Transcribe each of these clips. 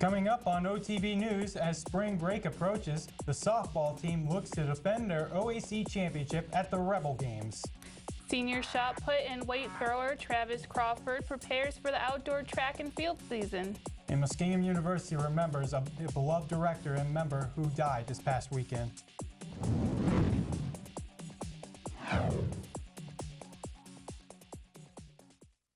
Coming up on OTV News, as spring break approaches, the softball team looks to defend their OAC championship at the Rebel Games. Senior shot put and weight thrower Travis Crawford prepares for the outdoor track and field season. And Muskingum University remembers a beloved director and member who died this past weekend.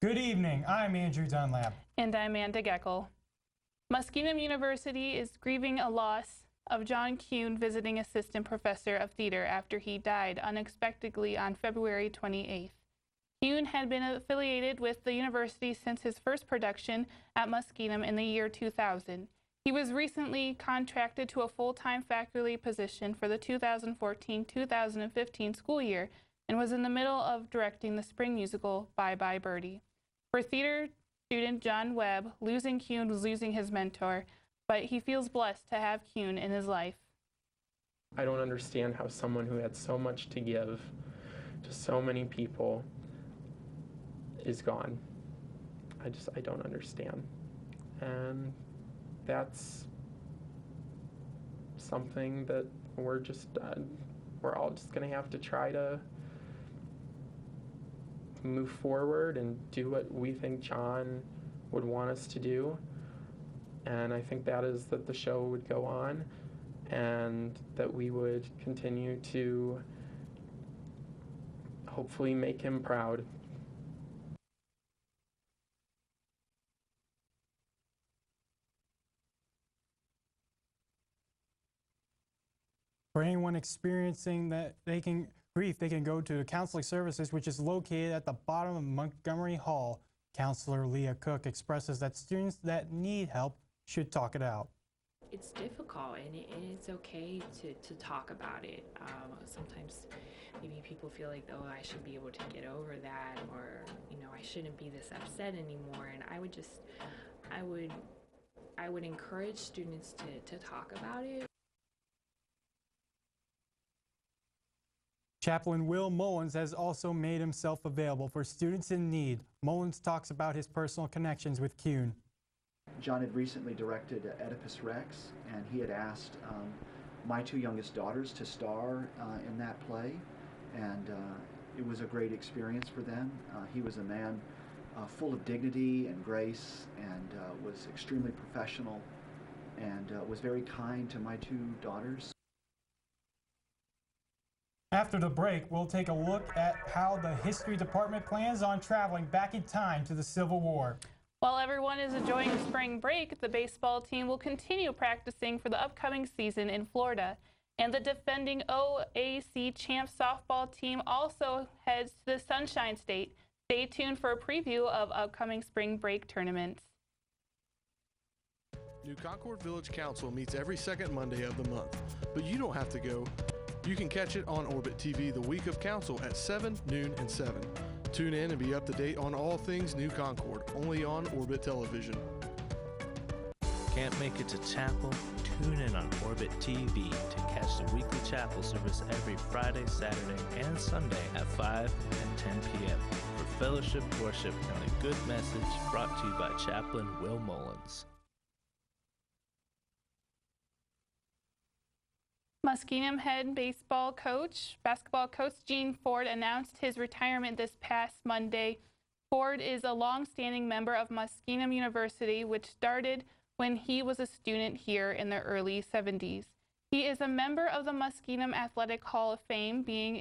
Good evening, I'm Andrew Dunlap. And I'm Amanda Geckel. Muskingum University is grieving a loss of John Kuhn, visiting assistant professor of theater, after he died unexpectedly on February 28th. Kuhn had been affiliated with the university since his first production at Muskingum in the year 2000. He was recently contracted to a full-time faculty position for the 2014-2015 school year and was in the middle of directing the spring musical Bye Bye Birdie. For theater student John Webb, losing Kuhn was losing his mentor, but he feels blessed to have Kuhn in his life. I don't understand how someone who had so much to give to so many people is gone. I don't understand. And that's something that we're all just gonna have to try to move forward and do what we think John would want us to do. And I think that is that the show would go on and that we would continue to hopefully make him proud. For anyone experiencing that grief, they can go to the counseling services, which is located at the bottom of Montgomery Hall. Counselor Leah Cook expresses that students that need help should talk it out. It's difficult, and it's okay to talk about it. Sometimes maybe people feel like, oh, I should be able to get over that, or I shouldn't be this upset anymore. And I would encourage students to talk about it. Chaplain Will Mullins has also made himself available for students in need. Mullins talks about his personal connections with Kuhn. John had recently directed Oedipus Rex, and he had asked my two youngest daughters to star in that play, and it was a great experience for them. He was a man full of dignity and grace, and was extremely professional, and was very kind to my two daughters. After the break, we'll take a look at how the history department plans on traveling back in time to the Civil War. While everyone is enjoying spring break, the baseball team will continue practicing for the upcoming season in Florida. And the defending OAC champ softball team also heads to the Sunshine State. Stay tuned for a preview of upcoming spring break tournaments. New Concord Village Council meets every second Monday of the month, but you don't have to go. You can catch it on Orbit TV the week of council at 7, noon, and 7. Tune in and be up to date on all things New Concord, only on Orbit Television. Can't make it to chapel? Tune in on Orbit TV to catch the weekly chapel service every Friday, Saturday, and Sunday at 5 and 10 p.m. for fellowship, worship, and a good message brought to you by Chaplain Will Mullins. Muskingum head basketball coach Gene Ford announced his retirement this past Monday. Ford is a long-standing member of Muskingum University, which started when he was a student here in the early 70s. He is a member of the Muskingum Athletic Hall of Fame, being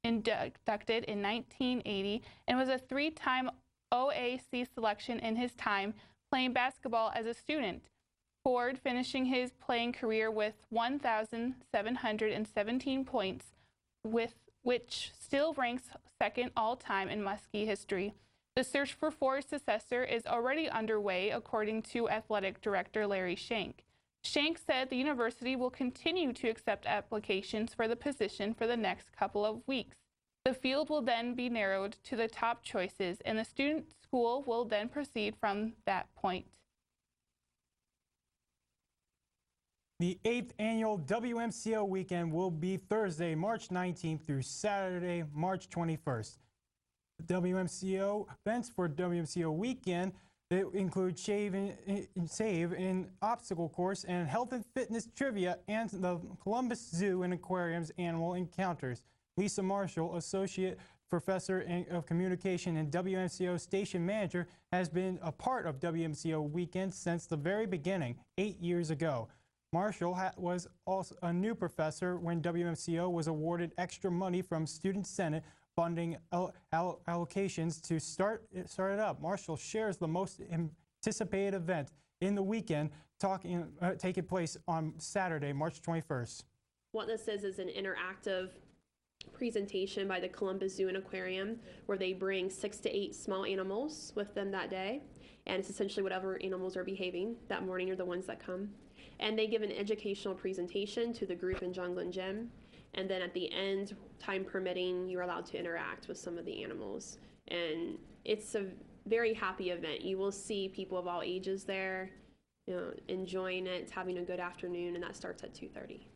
inducted in 1980, and was a three-time OAC selection in his time playing basketball as a student. Ford finishing his playing career with 1,717 points, which still ranks second all-time in Muskie history. The search for Ford's successor is already underway, according to athletic director Larry Shank. Shank said the university will continue to accept applications for the position for the next couple of weeks. The field will then be narrowed to the top choices, and the student school will then proceed from that point. The 8th annual WMCO weekend will be Thursday, March 19th through Saturday, March 21st. The WMCO events for WMCO weekend They include save in obstacle course and health and fitness trivia and the Columbus Zoo and Aquarium's animal encounters. Lisa Marshall, Associate Professor of Communication and WMCO Station Manager, has been a part of WMCO Weekend since the very beginning, 8 years ago. Marshall was also a new professor when WMCO was awarded extra money from Student Senate funding allocations to start it up. Marshall shares the most anticipated event in the weekend taking place on Saturday, March 21st. What this is an interactive presentation by the Columbus Zoo and Aquarium where they bring 6 to 8 small animals with them that day, and it's essentially whatever animals are behaving that morning are the ones that come, and they give an educational presentation to the group in John Glenn Gym, and then at the end, time permitting, you're allowed to interact with some of the animals, and it's a very happy event. You will see people of all ages there, enjoying it, having a good afternoon, and that starts at 2:30.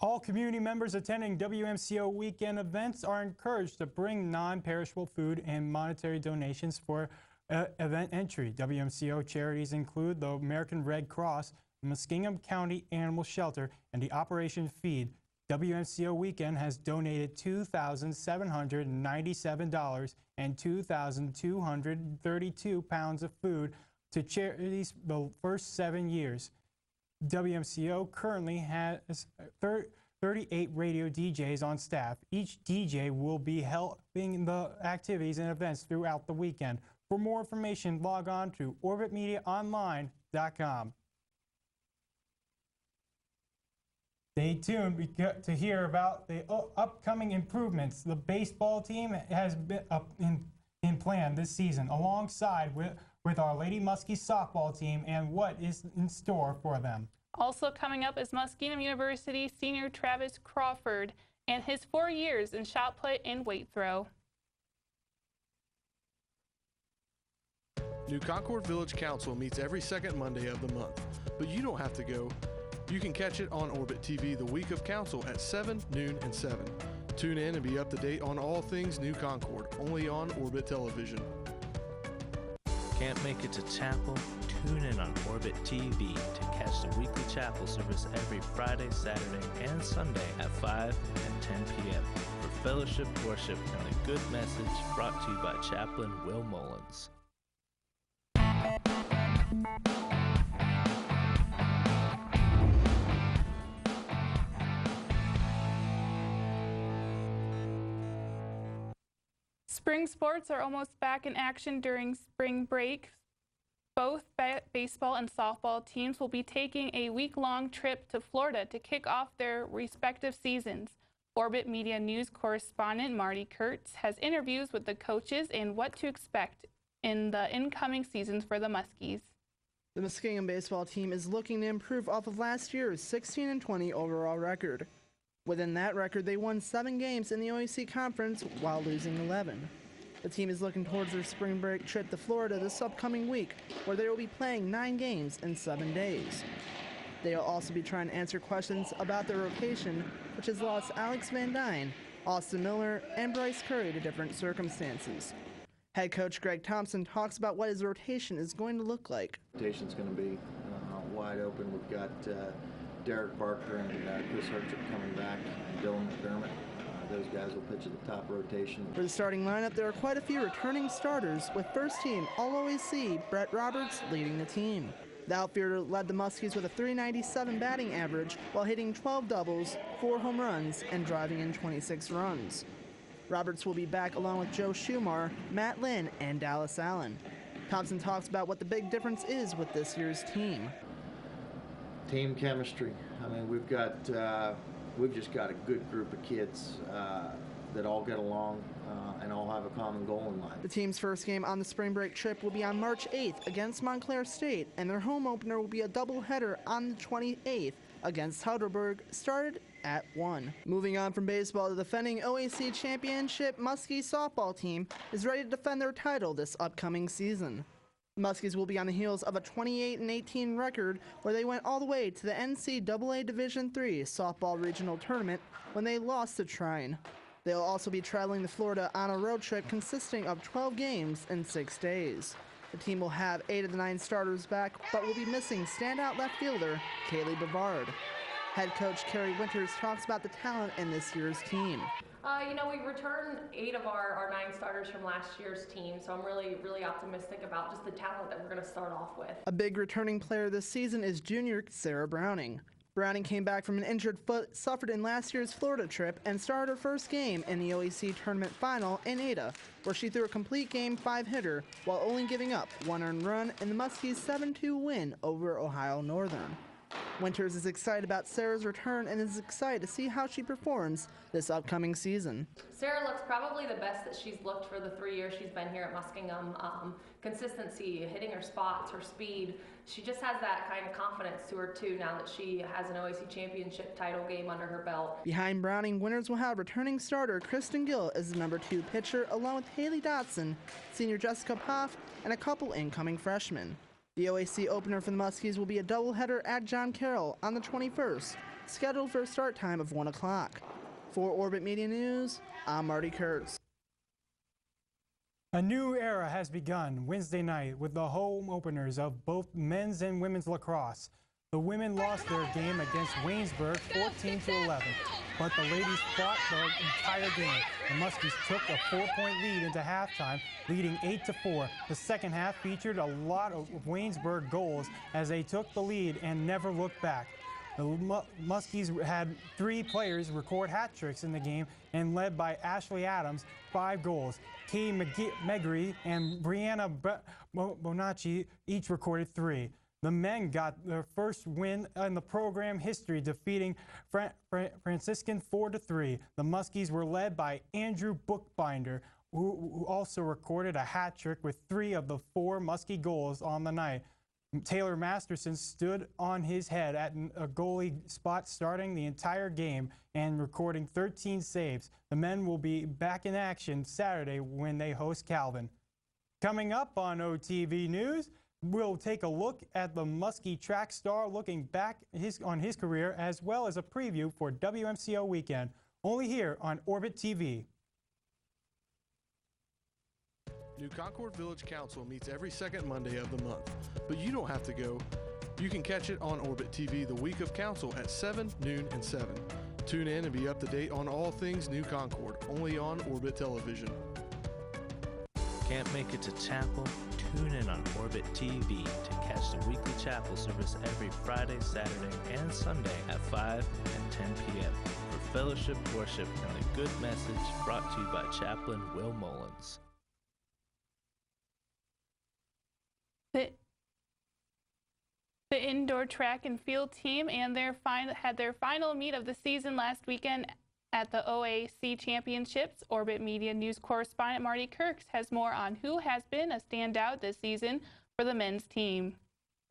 All community members attending WMCO weekend events are encouraged to bring non-perishable food and monetary donations for event entry. WMCO charities include the American Red Cross, the Muskingum County Animal Shelter, and the Operation Feed. WMCO weekend has donated $2,797 and 2,232 pounds of food to charities the first 7 years. WMCO currently has 38 radio DJs on staff. Each DJ will be helping the activities and events throughout the weekend. For more information, log on to orbitmediaonline.com. Stay tuned to hear about the upcoming improvements the baseball team has been in plan this season, alongside with our Lady Muskies softball team and what is in store for them. Also coming up is Muskingum University senior Travis Crawford and his 4 years in shot put and weight throw. New Concord Village Council meets every second Monday of the month, but you don't have to go. You can catch it on Orbit TV the week of council at 7, noon, and 7. Tune in and be up to date on all things New Concord, only on Orbit Television. Can't make it to chapel? Tune in on Orbit TV to catch the weekly chapel service every Friday, Saturday, and Sunday at 5 and 10 p.m. for fellowship, worship, and a good message brought to you by Chaplain Will Mullins. Spring sports are almost back in action during spring break. Both baseball and softball teams will be taking a week-long trip to Florida to kick off their respective seasons. Orbit Media News correspondent Marty Kurtz has interviews with the coaches and what to expect in the incoming seasons for the Muskies. The Muskingum baseball team is looking to improve off of last year's 16-20 overall record. Within that record, they won 7 games in the OAC Conference while losing 11. The team is looking towards their spring break trip to Florida this upcoming week, where they will be playing 9 games in 7 days. They will also be trying to answer questions about their rotation, which has lost Alex Van Dyne, Austin Miller, and Bryce Curry to different circumstances. Head coach Greg Thompson talks about what his rotation is going to look like. Rotation's going to be wide open. We've got Derek Barker and Chris Hartship coming back, and Dylan McDermott. Those guys will pitch at the top rotation. For the starting lineup, there are quite a few returning starters, with first team All-OAC Brett Roberts leading the team. The outfielder led the Muskies with a .397 batting average while hitting 12 doubles, 4 home runs, and driving in 26 runs. Roberts will be back along with Joe Schumar, Matt Lynn, and Dallas Allen. Thompson talks about what the big difference is with this year's team. Team chemistry. I mean, we've just got a good group of kids that all get along and all have a common goal in life. The team's first game on the spring break trip will be on March 8th against Montclair State, and their home opener will be a doubleheader on the 28th against Heidelberg, started at 1. Moving on from baseball, the defending OAC championship Muskies softball team is ready to defend their title this upcoming season. The Muskies will be on the heels of a 28-18 record where they went all the way to the NCAA Division III softball regional tournament when they lost to Trine. They'll also be traveling to Florida on a road trip consisting of 12 games in 6 days. The team will have 8 of the 9 starters back, but will be missing standout left fielder Kaylee Bavard. Head coach Carrie Winters talks about the talent in this year's team. We returned 8 of our 9 starters from last year's team, so I'm really optimistic about just the talent that we're going to start off with. A big returning player this season is junior Sarah Browning. Browning came back from an injured foot suffered in last year's Florida trip and started her first game in the OAC tournament final in Ada, where she threw a complete game 5-hitter while only giving up 1 earned run in the Muskies' 7-2 win over Ohio Northern. Winters is excited about Sarah's return and is excited to see how she performs this upcoming season. Sarah looks probably the best that she's looked for the 3 years she's been here at Muskingum. Consistency, hitting her spots, her speed. She just has that kind of confidence to her too now that she has an OAC championship title game under her belt. Behind Browning, Winters will have returning starter Kristen Gill as the number 2 pitcher, along with Haley Dotson, senior Jessica Poff, and a couple incoming freshmen. The OAC opener for the Muskies will be a doubleheader at John Carroll on the 21st, scheduled for a start time of 1 o'clock. For Orbit Media News, I'm Marty Kurtz. A new era has begun Wednesday night with the home openers of both men's and women's lacrosse. The women lost their game against Waynesburg 14-11, but the ladies fought the entire game. The Muskies took a 4-point lead into halftime, leading 8-4. The second half featured a lot of Waynesburg goals as they took the lead and never looked back. The Muskies had 3 players record hat tricks in the game and led by Ashley Adams, 5 goals. Kay Megri and Brianna Bonacci each recorded 3. The men got their first win in the program history, defeating Franciscan 4-3. The Muskies were led by Andrew Bookbinder, who also recorded a hat trick with 3 of the 4 Muskie goals on the night. Taylor Masterson stood on his head at a goalie spot starting the entire game and recording 13 saves. The men will be back in action Saturday when they host Calvin. Coming up on OTV News, we'll take a look at the Muskie track star looking back on his career, as well as a preview for WMCO weekend, only here on Orbit TV. New Concord Village Council meets every second Monday of the month, but you don't have to go. You can catch it on Orbit TV the week of council at 7, noon, and 7. Tune in and be up to date on all things New Concord, only on Orbit Television. Can't make it to chapel? Tune in on Orbit TV to catch the weekly chapel service every Friday, Saturday, and Sunday at 5 and 10 p.m. for fellowship, worship, and a good message brought to you by Chaplain Will Mullins. The indoor track and field team and had their final meet of the season last weekend at the OAC Championships. Orbit Media News correspondent Marty Kurtz has more on who has been a standout this season for the men's team.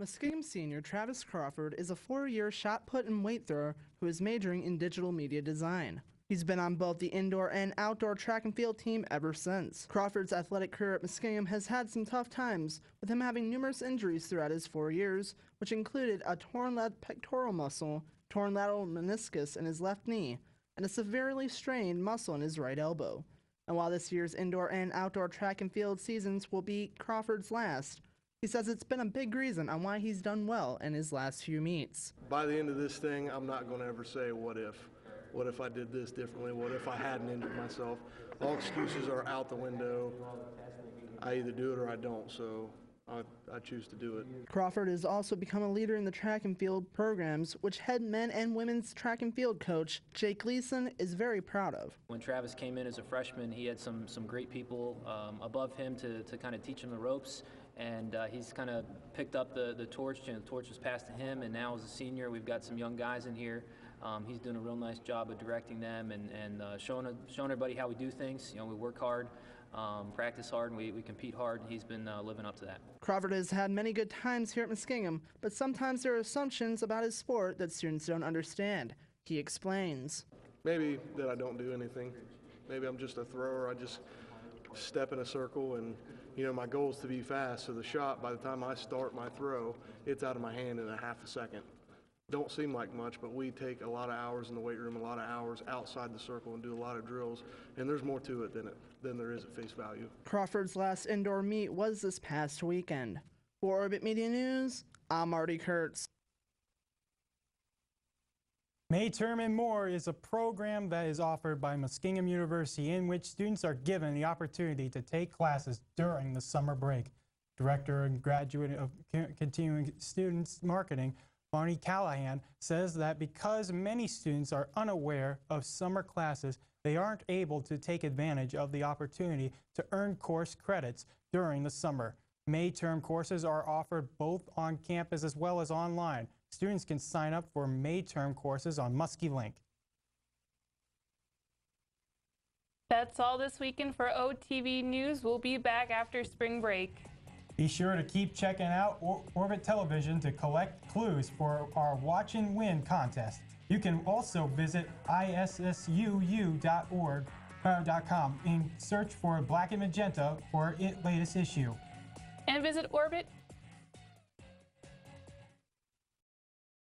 Muskingum senior Travis Crawford is a 4-year shot put and weight thrower who is majoring in digital media design. He's been on both the indoor and outdoor track and field team ever since. Crawford's athletic career at Muskingum has had some tough times, with him having numerous injuries throughout his 4 years, which included a torn left pectoral muscle, torn lateral meniscus in his left knee, and a severely strained muscle in his right elbow. And while this year's indoor and outdoor track and field seasons will be Crawford's last, he says it's been a big reason on why he's done well in his last few meets. By the end of this thing, I'm not going to ever say what if. What if I did this differently? What if I hadn't injured myself? All excuses are out the window. I either do it or I don't, so I choose to do it. Crawford has also become a leader in the track and field programs, which head men and women's track and field coach Jake Gleason is very proud of. When Travis came in as a freshman, he had some great people above him to kind of teach him the ropes, and he's kind of picked up the torch, and the torch was passed to him, and now as a senior, we've got some young guys in here. He's doing a real nice job of directing them and showing everybody how we do things. You know, we work hard, practice hard, and we compete hard, and he's been living up to that. Crawford has had many good times here at Muskingum, but sometimes there are assumptions about his sport that students don't understand. He explains. Maybe that I don't do anything. Maybe I'm just a thrower. I just step in a circle, and my goal is to be fast, so the shot, by the time I start my throw, it's out of my hand in a half a second. don't seem like much, but we take a lot of hours in the weight room, a lot of hours outside the circle, and do a lot of drills, and there's more to it than there is at face value. Crawford's last indoor meet was this past weekend. For Orbit Media News, I'm Marty Kurtz. May Term and More is a program that is offered by Muskingum University in which students are given the opportunity to take classes during the summer break. Director and Graduate of Continuing Students Marketing, Barney Callahan, says that because many students are unaware of summer classes, they aren't able to take advantage of the opportunity to earn course credits during the summer. May Term courses are offered both on campus as well as online. Students can sign up for May Term courses on Muskilink. That's all this weekend for OTV News. We'll be back after spring break. Be sure to keep checking out Orbit Television to collect clues for our Watch and Win contest. You can also visit issuu.org.com and search for Black and Magenta for its latest issue. And visit Orbit